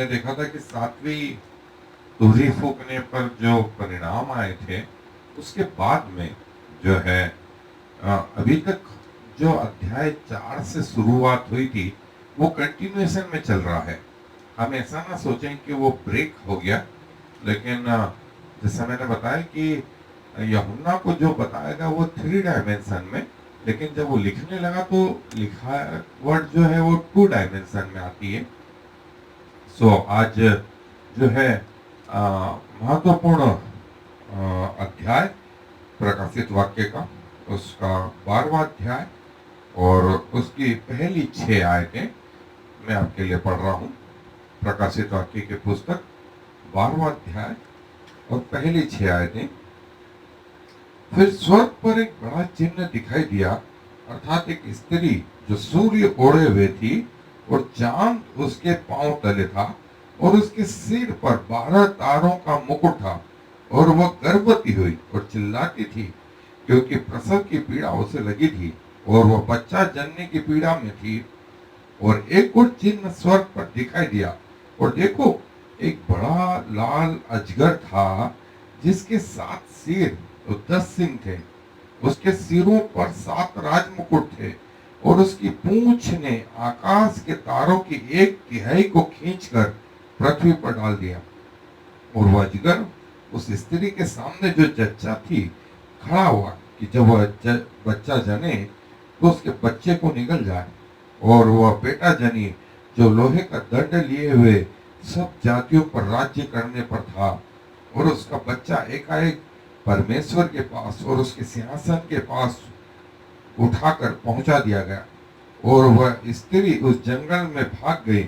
हमने देखा था कि 7वीं तुरही फूकने पर जो परिणाम आए थे, उसके बाद में जो है अभी तक जो अध्याय 4 से शुरुआत हुई थी, वो कंटिन्यूएशन में चल रहा है। हम ऐसा ना सोचें कि वो ब्रेक हो गया, लेकिन जैसा मैंने बताया कि यूहन्ना को जो बताया गया वो 3 डायमेंशन में, लेकिन जब वो लिखने लगा तो लिखावट जो है वो 2 डायमेंशन में आती है। सो आज जो है महत्वपूर्ण अध्याय प्रकाशित वाक्य का, उसका 12वां अध्याय और उसकी पहली 6 आयतें मैं आपके लिए पढ़ रहा हूँ। प्रकाशित वाक्य की पुस्तक 12वां अध्याय और पहली 6 आयतें। फिर स्वर्ग पर एक बड़ा चिन्ह दिखाई दिया, अर्थात एक स्त्री जो सूर्य ओढ़े हुए थी और चांद उसके पांव तले था और उसके सिर पर 12 तारों का मुकुट था, और वह गर्भवती हुई और चिल्लाती थी क्योंकि प्रसव की पीड़ा उसे लगी थी और वह बच्चा जनने की पीड़ा में थी। और एक और चिन्ह स्वर्ग पर दिखाई दिया, और देखो एक बड़ा लाल अजगर था जिसके 7 सिर और 10 सींग थे। उसके सिरों पर 7 राजमुकुट थे और उसकी पूंछ ने आकाश के तारों की 1/3 को खींचकर पृथ्वी पर डाल दिया। और वह अजगर उस स्त्री के सामने जो जच्चा थी खड़ा हुआ कि जब वह बच्चा जने तो उसके बच्चे को निगल जाए, और वह बेटा जनी जो लोहे का दंड लिए हुए सब जातियों पर राज्य करने पर था, और उसका बच्चा एकाएक परमेश्वर के पास और उसके सिंहासन के पास उठाकर पहुंचा दिया गया। और वह स्त्री उस जंगल में भाग गई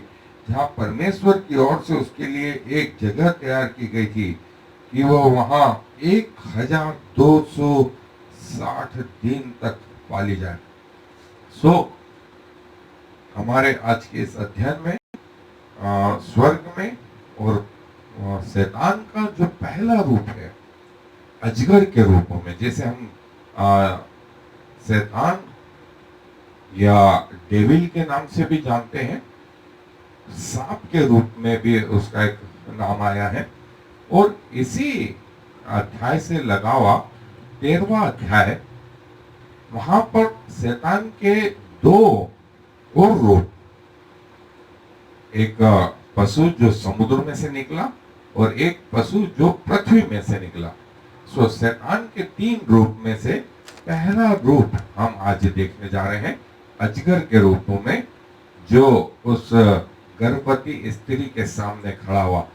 जहां परमेश्वर की ओर से उसके लिए एक जगह तैयार की गई थी कि वह वहां 1260 दिन तक पाली जाए। सो हमारे आज के इस अध्ययन में स्वर्ग में और शैतान का जो पहला रूप है अजगर के रूप में, जैसे हम शैतान या डेविल के नाम से भी जानते हैं, सांप के रूप में भी उसका एक नाम आया है। और इसी अध्याय से लगा हुआ 13वां अध्याय, वहां पर शैतान के 2 और रूप, एक पशु जो समुद्र में से निकला और एक पशु जो पृथ्वी में से निकला। सो शैतान के 3 रूप में से पहला रूप हम आज देखने जा रहे हैं अजगर के रूप में, जो उस गर्भवती स्त्री के सामने खड़ा हुआ।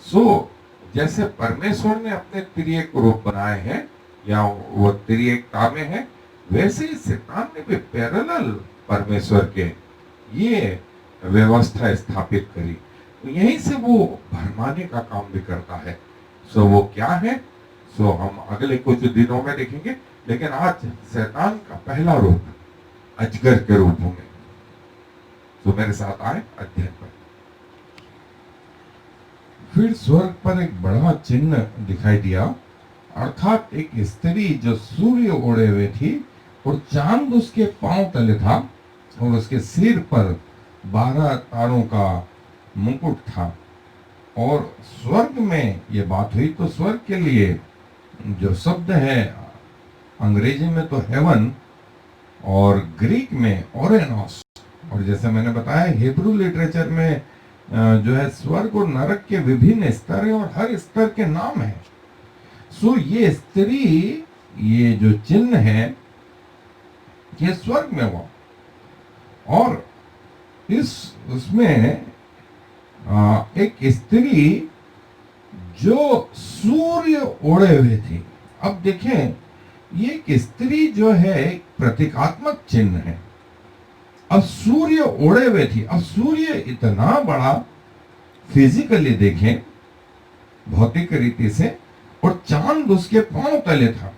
सो जैसे परमेश्वर ने अपने त्रिएक रूप बनाए हैं या वो त्रिएकता में है, वैसे ही शैतान ने भी पैरेलल परमेश्वर के ये व्यवस्था स्थापित करी, तो यहीं से वो भरमाने का काम भी करता है। सो वो क्या है, सो हम अगले कुछ दिनों में देखेंगे, लेकिन आज शैतान का पहला रूप अजगर के रूप में। तो मेरे साथ आए अध्ययन पर। फिर स्वर्ग पर एक बड़ा चिन्ह दिखाई दिया, अर्थात एक स्त्री जो सूर्य ओढ़े हुए थी और चांद उसके पांव तले था, और उसके सिर पर 12 तारों का मुकुट था। और स्वर्ग में ये बात हुई, तो स्वर्ग के लिए जो शब्द है अंग्रेजी में तो हेवन और ग्रीक में ओरेनोस, और जैसे मैंने बताया हिब्रू लिटरेचर में जो है स्वर्ग और नरक के विभिन्न स्तर है और हर स्तर के नाम है। सो ये स्त्री, ये जो चिन्ह है, ये स्वर्ग में हुआ, और उसमें एक स्त्री जो सूर्य ओढ़े हुए थी। अब देखें, ये एक स्त्री जो है एक प्रतीकात्मक चिन्ह है। अब सूर्य ओढ़े हुए थी, अब सूर्य इतना बड़ा फिजिकली देखें भौतिक रीति से, और चांद उसके पांव तले था,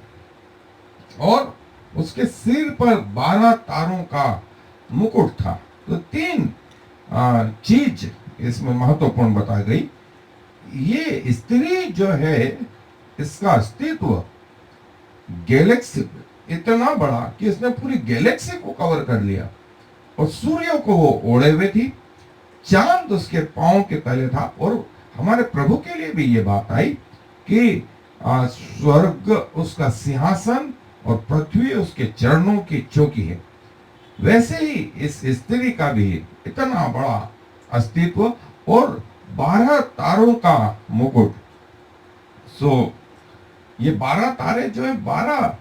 और उसके सिर पर 12 तारों का मुकुट था। तो 3 चीज इसमें महत्वपूर्ण बताई गई। ये स्त्री जो है, इसका अस्तित्व गैलेक्सी इतना बड़ा कि इसने पूरी गैलेक्सी को कवर कर लिया, और सूर्य को वो ओढ़े हुए थी, चांद उसके पांव के तले था। और हमारे प्रभु के लिए भी ये बात आई कि स्वर्ग उसका सिंहासन और पृथ्वी उसके चरणों की चौकी है। वैसे ही इस स्त्री का भी इतना बड़ा अस्तित्व और 12 तारों का मुकुट। सो ये 12 तारे जो है 12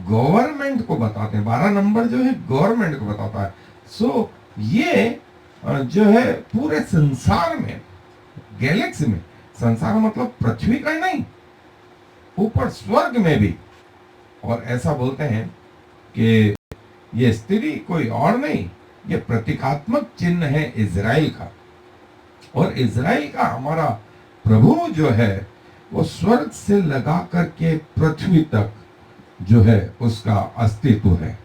गवर्नमेंट को बताते हैं, 12 नंबर जो है गवर्नमेंट को बताता है। सो ये जो है पूरे संसार में, गैलेक्सी में, संसार मतलब पृथ्वी का ही नहीं, ऊपर स्वर्ग में भी। और ऐसा बोलते हैं कि ये स्त्री कोई और नहीं, ये प्रतीकात्मक चिन्ह है इजराइल का। और इजराइल का हमारा प्रभु जो है वो स्वर्ग से लगा करके पृथ्वी तक जो है उसका अस्तित्व है।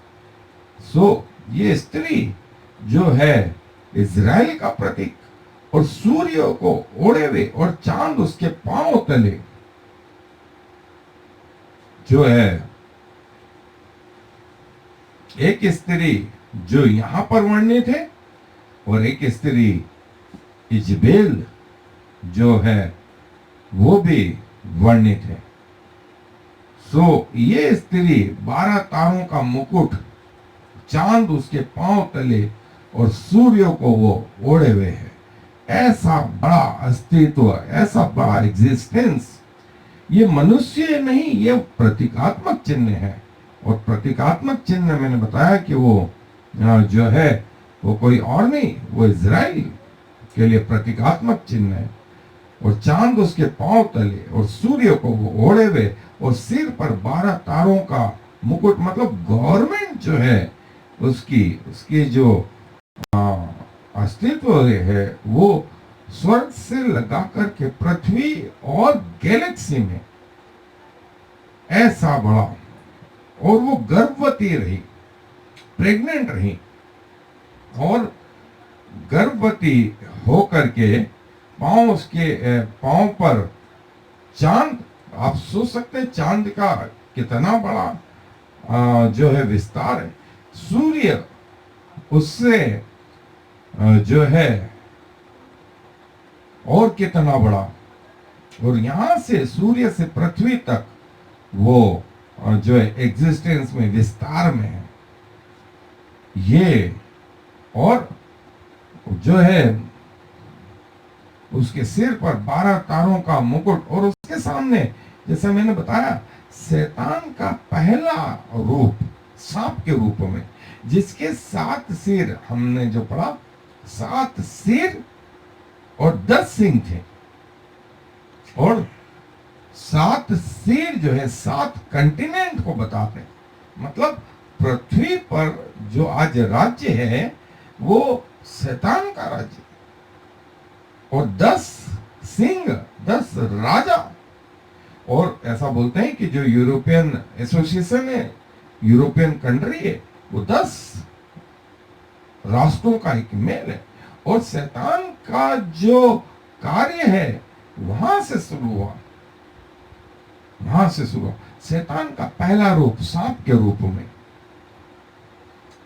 सो ये स्त्री जो है इजराइल का प्रतीक, और सूर्य को ओढ़े हुए और चांद उसके पांव तले जो है। एक स्त्री जो यहां पर वर्णित है और एक स्त्री इजबेल जो है वो भी वर्णित है। सो ये स्त्री 12 तारों का मुकुट, चांद उसके पांव तले और सूर्य को वो ओढ़े हुए है। ऐसा बड़ा अस्तित्व, ऐसा बड़ा एग्जिस्टेंस, ये मनुष्य नहीं, ये प्रतीकात्मक चिन्ह है। और प्रतीकात्मक चिन्ह मैंने बताया कि वो जो है वो कोई और नहीं, वो इजराइल के लिए प्रतीकात्मक चिन्ह है। और चांद उसके पांव तले और सूर्य को वो ओढ़े हुए और सिर पर 12 तारों का मुकुट, मतलब गवर्नमेंट जो है उसकी जो अस्तित्व है वो स्वर्ग से लगा करके पृथ्वी और गैलेक्सी में ऐसा बड़ा। और वो गर्भवती रही, प्रेग्नेंट रही, और गर्भवती होकर के उसके पांव पर चांद, आप सोच सकते हैं चांद का कितना बड़ा जो है विस्तार है। सूर्य उससे जो है और कितना बड़ा, और यहां से सूर्य से पृथ्वी तक वो जो है एग्जिस्टेंस में, विस्तार में है ये। और जो है उसके सिर पर 12 तारों का मुकुट, और उसके सामने जैसे मैंने बताया शैतान का पहला रूप सांप के रूप में, जिसके 7 सिर, हमने जो पढ़ा 7 सिर और 10 सिंग थे। और 7 सिर जो है 7 कंटिनेंट को बताते हैं, मतलब पृथ्वी पर जो आज राज्य है वो शैतान का राज्य, और 10 सिंह, 10 राजा। और ऐसा बोलते हैं कि जो यूरोपियन एसोसिएशन है, यूरोपियन कंट्री है, वो 10 राष्ट्रों का एक मेल है। और शैतान का जो कार्य है वहां से शुरू हुआ, वहां से शुरू। शैतान का पहला रूप सांप के रूप में,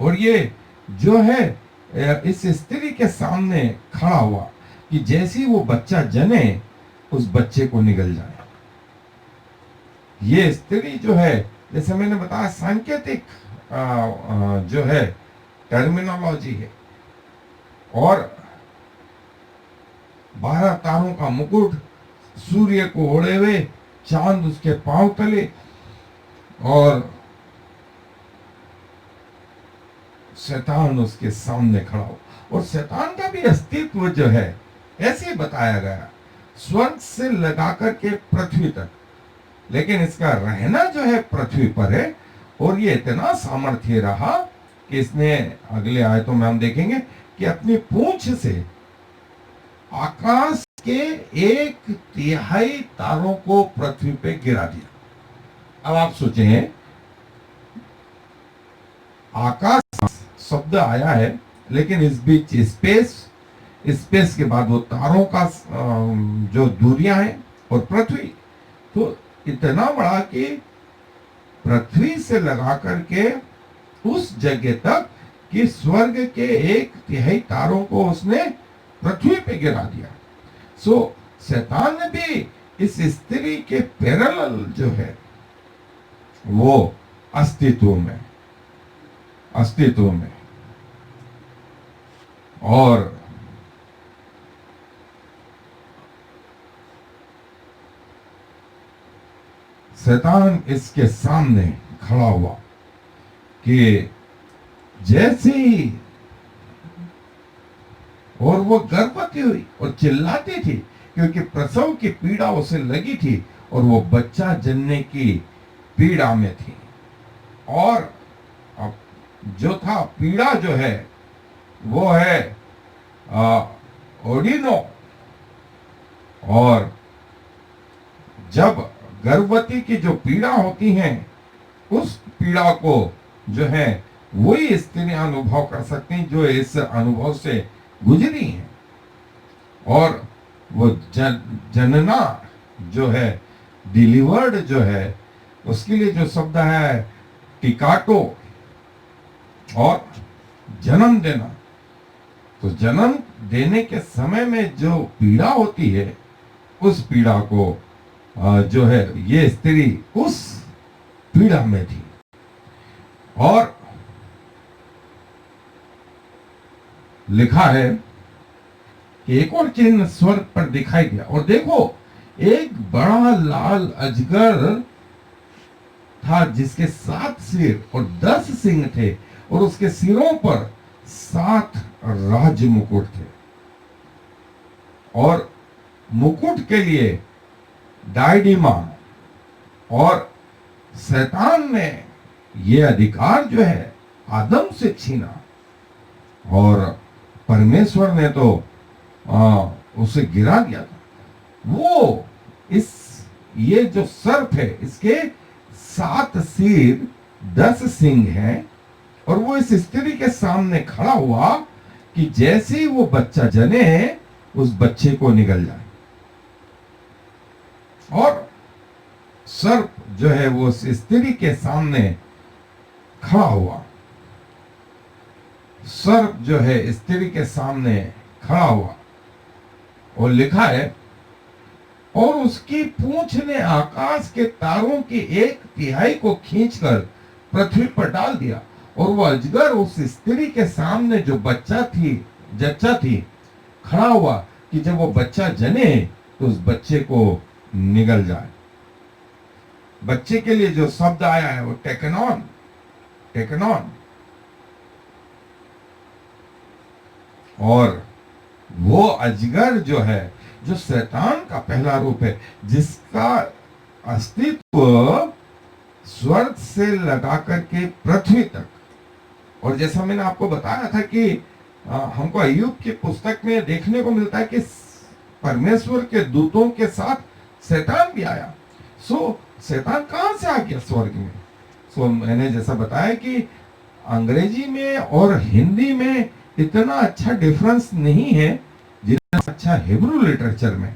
और ये जो है इस स्त्री के सामने खड़ा हुआ कि जैसे वो बच्चा जने उस बच्चे को निगल जाए। ये स्त्री जो है, जैसे मैंने बताया सांकेतिक जो है टर्मिनोलॉजी है। और 12 तारों का मुकुट, सूर्य को ओढ़े हुए, चांद उसके पांव तले, और शैतान उसके सामने खड़ा हो। और शैतान का भी अस्तित्व जो है ऐसे बताया गया, स्वर्ग से लगाकर के पृथ्वी तक, लेकिन इसका रहना जो है पृथ्वी पर है। और ये इतना सामर्थ्य रहा कि इसने, अगले आयतों में हम देखेंगे कि अपनी पूंछ से आकाश के 1/3 तारों को पृथ्वी पे गिरा दिया। अब आप सोचें, आकाश शब्द आया है, लेकिन इस बीच स्पेस के बाद वो तारों का जो दूरियां हैं और पृथ्वी, तो इतना बड़ा कि पृथ्वी से लगा करके उस जगह तक कि स्वर्ग के 1/3 तारों को उसने पृथ्वी पे गिरा दिया। सो शैतान ने भी इस स्त्री के पैरेलल जो है वो अस्तित्व में और शैतान इसके सामने खड़ा हुआ कि जैसे ही, और वो गर्भवती हुई और चिल्लाती थी क्योंकि प्रसव की पीड़ा उसे लगी थी और वो बच्चा जनने की पीड़ा में थी। और अब जो था पीड़ा जो है वो है ओडिनो। और जब गर्भवती की जो पीड़ा होती है उस पीड़ा को जो है वही स्त्रियां अनुभव कर सकती हैं जो इस अनुभव से गुजरी हैं। और वो जनना जो है, डिलीवर्ड जो है, उसके लिए जो शब्द है टिकाटो, और जन्म देना। तो जन्म देने के समय में जो पीड़ा होती है उस पीड़ा को जो है ये स्त्री उस पीड़ा में थी। और लिखा है कि एक और चिन्ह स्वर्ग पर दिखाई दिया और देखो एक बड़ा लाल अजगर था जिसके 7 सिर और 10 सिंग थे और उसके सिरों पर 7 राज मुकुट थे। और मुकुट के लिए डायडिमा। और शैतान ने ये अधिकार जो है आदम से छीना और परमेश्वर ने तो उसे गिरा दिया था। वो ये जो सर्प है इसके 7 सिर 10 सिंग हैं और वो इस स्त्री के सामने खड़ा हुआ कि जैसे ही वो बच्चा जने उस बच्चे को निगल जाए। और सर्प जो है वो उस स्त्री के सामने खड़ा हुआ। सर्प जो है स्त्री के सामने खड़ा हुआ और लिखा है और उसकी पूंछ ने आकाश के तारों की 1/3 को खींचकर पृथ्वी पर डाल दिया। और वो अजगर उस स्त्री के सामने जो जच्चा थी खड़ा हुआ कि जब वो बच्चा जने तो उस बच्चे को निगल जाए। बच्चे के लिए जो शब्द आया है वो टेकनॉन। और वो अजगर जो है जो शैतान का पहला रूप है जिसका अस्तित्व स्वर्ग से लगा करके पृथ्वी तक। और जैसा मैंने आपको बताया था कि हमको अय्यूब की पुस्तक में देखने को मिलता है कि परमेश्वर के दूतों के साथ शैतान भी आया। सो शैतान कहां से आ गया स्वर्ग में? सो मैंने जैसा बताया कि अंग्रेजी में और हिंदी में इतना अच्छा डिफरेंस नहीं है जितना अच्छा हिब्रू लिटरेचर में।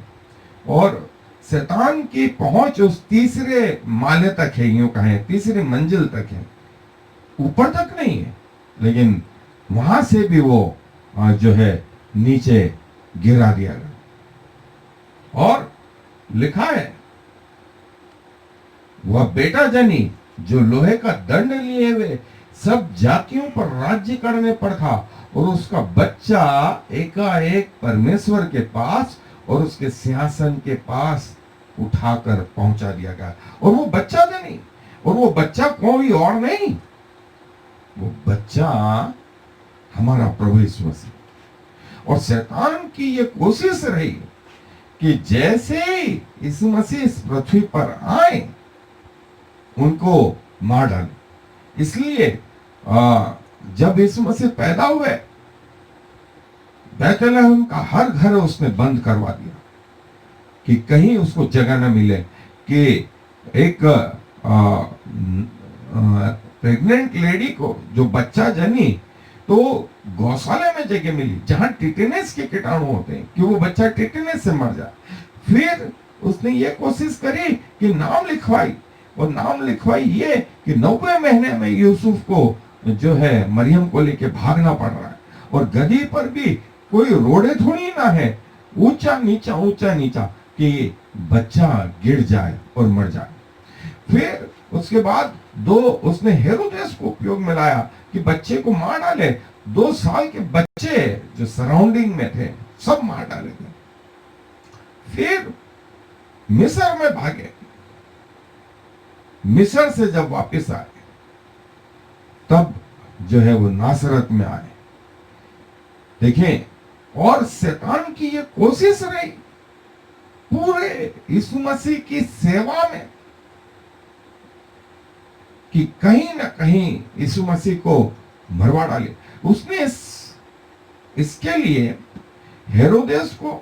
और शैतान की पहुंच उस तीसरे माले तक है, यूं कहें तीसरी मंजिल तक है, ऊपर तक नहीं है, लेकिन वहां से भी वो जो है नीचे गिरा दिया गया। और लिखा है वह बेटा जनी जो लोहे का दंड लिए हुए सब जातियों पर राज्य करने पर था और उसका बच्चा एकाएक परमेश्वर के पास और उसके सिंहासन के पास उठाकर पहुंचा दिया गया। और वो बच्चा जनी, और वो बच्चा कोई और नहीं, वो बच्चा हमारा प्रभु यीशु मसीह। और शैतान की ये कोशिश रही कि जैसे यीशु मसीह इस पृथ्वी पर आए उनको मार डाले। इसलिए जब यीशु मसीह पैदा हुए बैतलहम का हर घर उसने बंद करवा दिया कि कहीं उसको जगह न मिले कि एक प्रेग्नेंट लेडी को जो बच्चा जनी तो गौशाला में जगह मिली जहां टिटेनस के कीटाणु होते हैं कि वो बच्चा टिटेनस से मर जाए। फिर उसने ये कोशिश करी कि नाम लिखवाई, और नाम लिखवाई ये कि 90 महीने में यूसुफ को जो है मरियम को लेके भागना पड़ रहा है। और गधी पर भी कोई रोड़े थोड़ी ना है, ऊंचा नीचा कि बच्चा गिर जाए और मर जाए। फिर उसके बाद उसने हेरोदेस को उपयोग में लाया कि बच्चे को मार डाले। 2 साल के बच्चे जो सराउंडिंग में थे सब मार डाले गए। फिर मिस्र में भागे। मिस्र से जब वापस आए तब जो है वो नासरत में आए। देखें, और शैतान की ये कोशिश रही पूरे यीशु मसीह की सेवा में कि कहीं ना कहीं यीशु मसीह को मरवा डाले। उसने इसके लिए हेरोदेस को,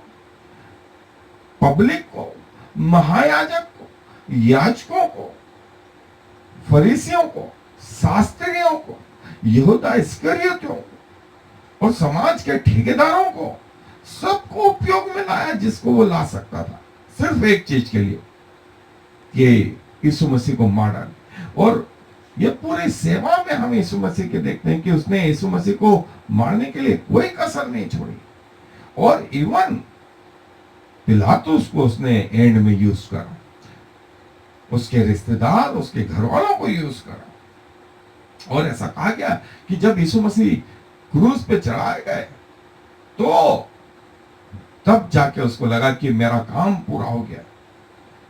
पब्लिक को, महायाजक को, याजकों को, फरीसियों को, शास्त्रियों को, यहूदा इस्करियोतियों को और समाज के ठेकेदारों को, सबको उपयोग में लाया जिसको वो ला सकता था, सिर्फ एक चीज के लिए कि यीशु मसीह को मार डाले। और ये पूरी सेवा में हम यीशु मसीह के देखते हैं कि उसने यीशु मसीह को मारने के लिए कोई कसर नहीं छोड़ी। और इवन पिलातुस को उसने एंड में यूज करा, उसके रिश्तेदार, उसके घर वालों को यूज करा। और ऐसा कहा गया कि जब यीशु मसीह क्रूस पे चढ़ाए गए तो तब जाके उसको लगा कि मेरा काम पूरा हो गया।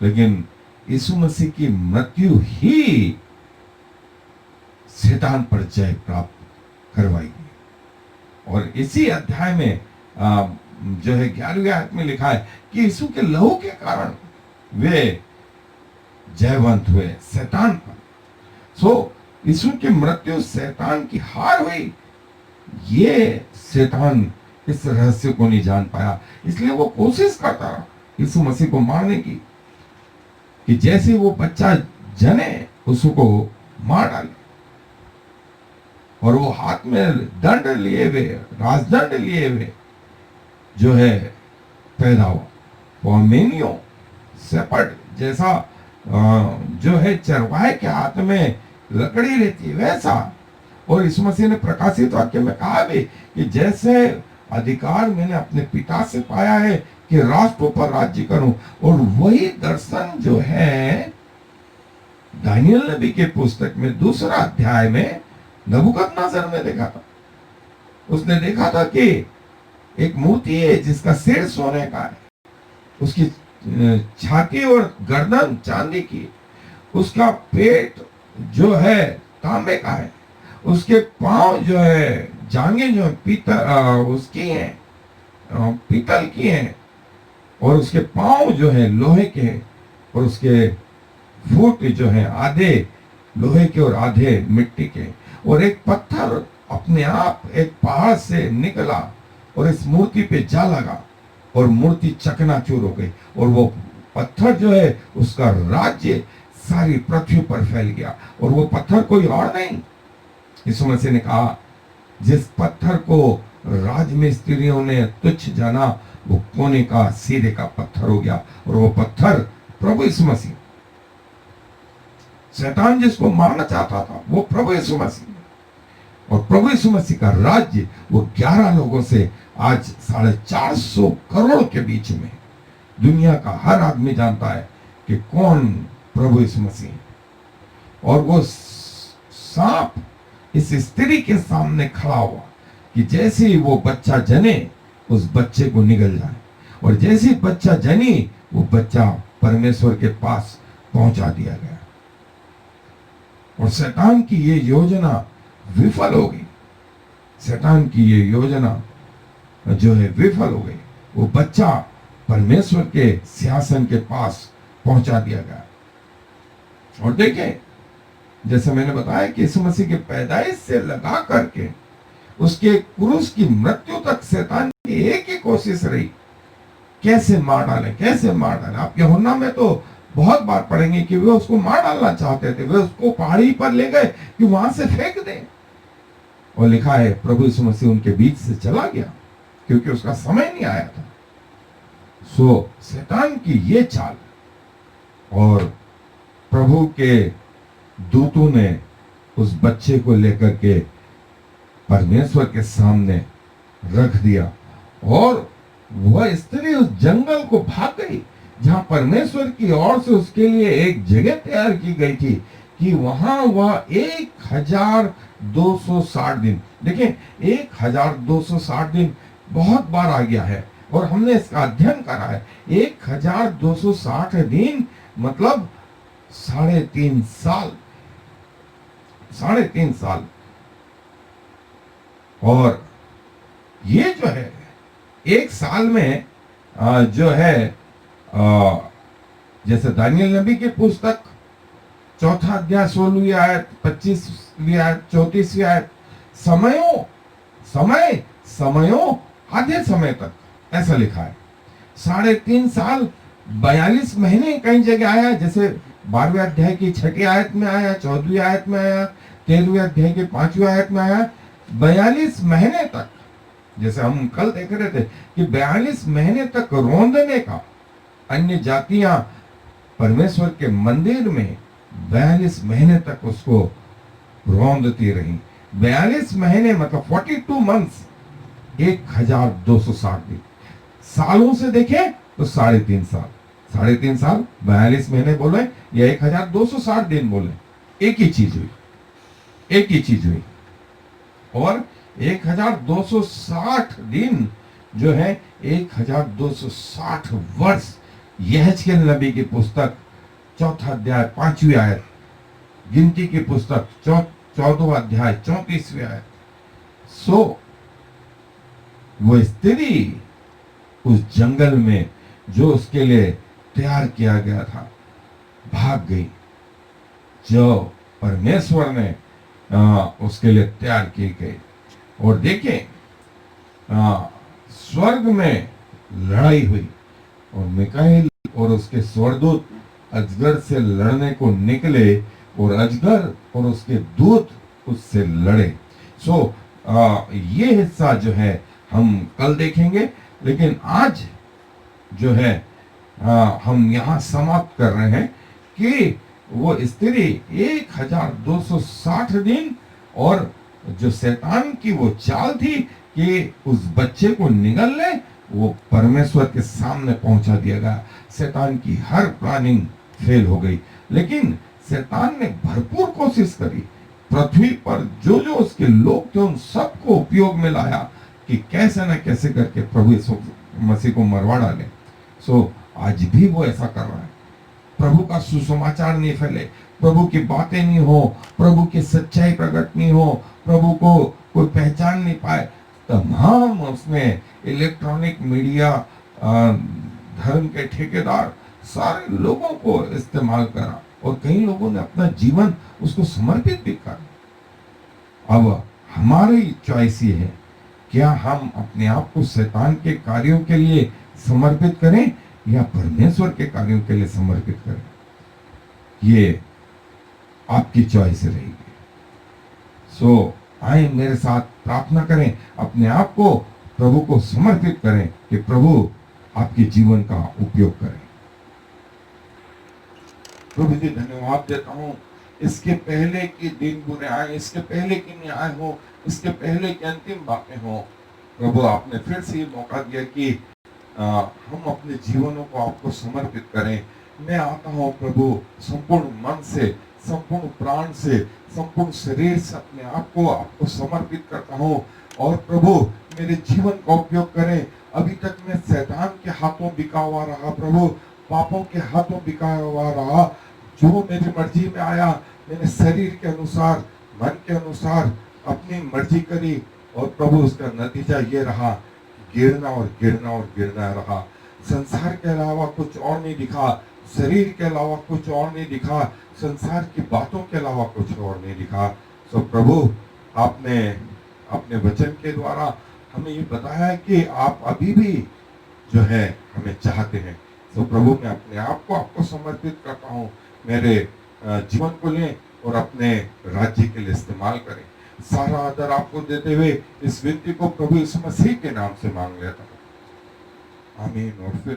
लेकिन यीशु मसीह की मृत्यु ही शैतान पर जय प्राप्त करवाएगी। और इसी अध्याय में जो है 11वें आयत में लिखा है कि यीशु के लहू के कारण वे जयवंत हुए शैतान पर। सो यीशु की मृत्यु शैतान की हार हुई। ये शैतान इस रहस्य को नहीं जान पाया, इसलिए वो कोशिश करता रहा यीशु मसीह को मारने की, कि जैसे वो बच्चा जने उसको मार डाले। और वो हाथ में दंड लिए हुए, राजदंड लिए हुए जो है पैदा हुआ। पॉर्मेनियो सेपर्ड जैसा जो है चरवाहे के हाथ में लकड़ी रहती है वैसा। और यीशु मसीह ने प्रकाशित वाक्य में कहा भी कि जैसे अधिकार मैंने अपने पिता से पाया है कि राष्ट्रों पर राज्य करूं, और वही दर्शन जो है दानियल नबी के पुस्तक में 2 अध्याय में नबूकदनेस्सर में देखा था। उसने देखा था कि एक मूर्ति है जिसका सिर सोने का है, उसकी छाती और गर्दन चांदी की, उसका पेट जो है तांबे का है, उसके पांव जो है जांघें जो पीतल उसकी हैं, पीतल की हैं, और उसके पांव जो है लोहे के हैं, और उसके फुट जो है आधे लोहे के और आधे मिट्टी के। और एक पत्थर अपने आप एक पहाड़ से निकला और इस मूर्ति पे जा लगा और मूर्ति चकनाचूर हो गई। और वो पत्थर जो है उसका राज्य सारी पृथ्वी पर फैल गया। और वो पत्थर कोई और नहीं, यीशु मसीह ने कहा जिस पत्थर को राजमिस्त्रियों ने तुच्छ जाना वो कोने का सीधे का पत्थर हो गया। और वो पत्थर प्रभु यीशु मसीह। शैतान जिसको मारना चाहता था वो प्रभु यीशु मसीह, और प्रभु यीशु मसीह का राज्य वो 11 लोगों से आज 450 करोड़ के बीच में दुनिया का हर आदमी जानता है कि कौन प्रभु यीशु मसीह है। और वो सांप इस स्त्री के सामने खड़ा हुआ कि जैसे ही वो बच्चा जने उस बच्चे को निगल जाए, और जैसे ही बच्चा जनी वो बच्चा परमेश्वर के पास पहुंचा दिया गया। और शैतान की ये योजना विफल हो गई। शैतान की ये योजना जो है विफल हो गई। वो बच्चा परमेश्वर के सिंहासन के पास पहुंचा दिया गया। और देखिए, जैसे मैंने बताया कि यीशु मसीह के पैदाइश से लगा करके उसके क्रूस की मृत्यु तक शैतान की एक ही कोशिश रही, कैसे मार डाले, कैसे मार डाले। आप यूहन्ना में तो बहुत बार पढ़ेंगे कि वे उसको मार डालना चाहते थे, वे उसको पहाड़ी पर ले गए कि वहां से फेंक दें। और लिखा है प्रभु यीशु मसीह उनके बीच से चला गया क्योंकि उसका समय नहीं आया था। सो शैतान की ये चाल, और प्रभु के दूतों ने उस बच्चे को लेकर के परमेश्वर के सामने रख दिया। और वह स्त्री उस जंगल को भाग गई जहां परमेश्वर की ओर से उसके लिए एक जगह तैयार की गई थी, कि वहां वह 1260 दिन, देखिए 1260 दिन बहुत बार आ गया है और हमने इसका अध्ययन करा है। 1260 दिन मतलब 3.5 साल, 3.5 साल। और ये जो है एक साल में जो है जैसे दानियल नबी की पुस्तक 4 अध्याय 16वीं आयत, 25वीं आयत, 34वीं आयत, समयों आधे समय तक, ऐसा लिखा है। 3.5 साल 42 महीने कई जगह आया, जैसे 12वें अध्याय की 6ठी आयत में आया, 14वीं आयत में आया, 13वें अध्याय की 5वीं आयत में आया। 42 महीने तक, जैसे हम कल देख रहे थे कि 42 महीने तक रौंदने का, अन्य जातियां परमेश्वर के मंदिर में 42 महीने तक उसको रौंदती रही। 42 महीने मतलब 42 मंथ्स, 1260 दिन। सालों से देखें तो 3.5 साल, 3.5 साल 42 महीने बोले या 1260 दिन बोले, एक ही चीज हुई, एक ही चीज हुई। और 1260 दिन जो है 1260 वर्ष। यहेजकेल नबी की पुस्तक 4 अध्याय 5वीं आयत, गिनती की पुस्तक 14वां अध्याय 34वीं आयत। सो वो स्त्री उस जंगल में जो उसके लिए तैयार किया गया था भाग गई, जो परमेश्वर ने उसके लिए तैयार की गई। और देखें स्वर्ग में लड़ाई हुई और मिकाएल और उसके स्वर्गदूत अजगर से लड़ने को निकले और अजगर और उसके दूत उससे लड़े। सो ये हिस्सा जो है हम कल देखेंगे, लेकिन आज जो है हम यहाँ समाप्त कर रहे हैं कि वो स्त्री 1260 दिन, और जो शैतान की वो चाल थी कि उस बच्चे को निगल ले, वो परमेश्वर के सामने पहुंचा दिया गया। शैतान की हर प्लानिंग फेल हो गई, लेकिन शैतान ने भरपूर कोशिश करी, पृथ्वी पर जो जो उसके लोग थे उन सबको उपयोग में लाया कि कैसे न कैसे करके प्रभु यीशु मसीह को मरवा डाले। सो आज भी वो ऐसा कर रहा है। प्रभु का सुसमाचार नहीं फैले, प्रभु की बातें नहीं हो, प्रभु की सच्चाई प्रकट नहीं हो, प्रभु को कोई पहचान नहीं पाए, तमाम उसने इलेक्ट्रॉनिक मीडिया, धर्म के ठेकेदार, सारे लोगों को इस्तेमाल करा और कई लोगों ने अपना जीवन उसको समर्पित भी करा। अब हमारी चॉइस ये है, क्या हम अपने आप को शैतान के कार्यों के लिए समर्पित करें या परमेश्वर के कार्यों के लिए समर्पित करें? ये आपकी चॉइस रहेगी। सो आए मेरे साथ प्रार्थना करें, अपने आप को प्रभु को समर्पित करें कि प्रभु आपके जीवन का उपयोग करें। प्रभु जी धन्यवाद देता हूँ, इसके पहले कि दिन बुरे आए, इसके पहले कि न्याय हो, इसके पहले कि अंतिम बातें हो, प्रभु आपने फिर से ये मौका दिया कि हम अपने जीवनों को आपको समर्पित करें। मैं आता हूँ प्रभु संपूर्ण मन से, संपूर्ण प्राण से, संपूर्ण शरीर से अपने आप को आपको समर्पित करता हूँ। और प्रभु मेरे जीवन का उपयोग करें। अभी तक मैं शैतान के हाथों बिका हुआ रहा प्रभु, पापों के हाथों बिका हुआ रहा, जो मेरी मर्जी में आया, मैंने शरीर के अनुसार, मन के अनुसार अपनी मर्जी करी, और प्रभु उसका नतीजा ये रहा, गिरना और गिरना और गिरना रहा। संसार के अलावा कुछ और नहीं दिखा, शरीर के अलावा कुछ और नहीं दिखा, संसार की बातों के अलावा कुछ और नहीं दिखा। सो प्रभु आपने अपने वचन के द्वारा हमें ये बताया है कि आप अभी भी जो है हमें चाहते हैं। तो प्रभु मैं अपने आप को आपको समर्पित करता हूँ, मेरे जीवन को लें और अपने राज्य के लिए इस्तेमाल करें। सारा आदर आपको देते हुए इस विनती को प्रभु यीशु मसीह के नाम से मांग लेता हूँ, आमीन। और फिर